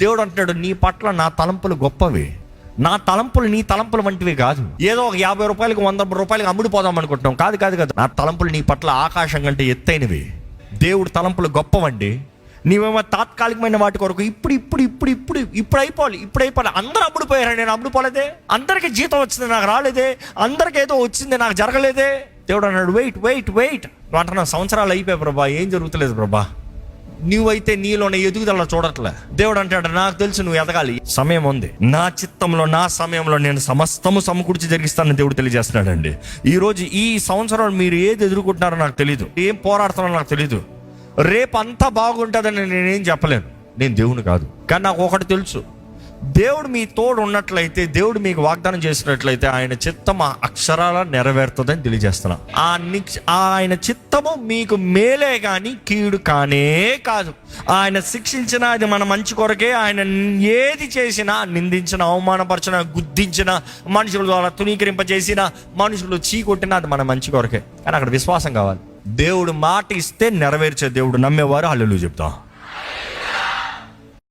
దేవుడు అంటున్నాడు, నీ పట్ల నా తలంపులు గొప్పవి, నా తలంపులు నీ తలంపులు వంటివి కాదు. ఏదో ఒక 50 రూపాయలకి 100 రూపాయలకి అమ్ముడుపోదాం అనుకుంటున్నాం. కాదు కాదు కాదు, నా తలంపులు నీ పట్ల ఆకాశం కంటే ఎత్తైనవి. దేవుడు తలంపులు గొప్పవండి. నీవేమో తాత్కాలికమైన వాటి కొరకు ఇప్పుడు అయిపోవాలి. అందరూ అమ్ముడుపోయారు, నేను అమ్ముడుపోలేదే. అందరికీ జీతం వచ్చింది, నాకు రాలేదే. అందరికీ ఏదో వచ్చింది, నాకు జరగలేదే. దేవుడు అన్నాడు, వెయిట్ అంటున్నా. సంవత్సరాలు అయిపోయాయి ప్రభా, ఏం జరుగుతలేదు ప్రభా. నువ్వైతే నీలోనే ఎదుగుదల చూడట్లే. దేవుడు అంటాడు, నాకు తెలుసు నువ్వు ఎదగాలి, సమయం ఉంది. నా చిత్తంలో నా సమయంలో నేను సమస్తము సమకూర్చి జరిగిస్తానని దేవుడు తెలియజేస్తున్నాడండి. ఈరోజు ఈ సంవత్సరం మీరు ఏది ఎదుర్కొంటున్నారో నాకు తెలియదు, ఏం పోరాడుతున్నారో నాకు తెలియదు. రేపు అంతా బాగుంటుందని నేనేం చెప్పలేను, నేను దేవుని కాదు. కానీ నాకు ఒకటి తెలుసు, దేవుడు మీ తోడు ఉన్నట్లయితే, దేవుడు మీకు వాగ్దానం చేసినట్లయితే ఆయన చిత్తం ఆ అక్షరాల నెరవేరుతుందని తెలియజేస్తున్నా. ఆయన చిత్తము మీకు మేలే కానీ కీడు కానే కాదు. ఆయన శిక్షించిన అది మన మంచి కొరకే. ఆయన ఏది చేసినా, నిందించిన, అవమానపరిచిన, గుద్దించిన, మనుషుల ద్వారా తునీకరింపజేసిన, మనుషులు చీకొట్టినా అది మన మంచి కొరకే. కానీ అక్కడ విశ్వాసం కావాలి. దేవుడు మాట ఇస్తే నెరవేర్చే దేవుడు. నమ్మేవారు హల్లెలూయా చెప్తాం.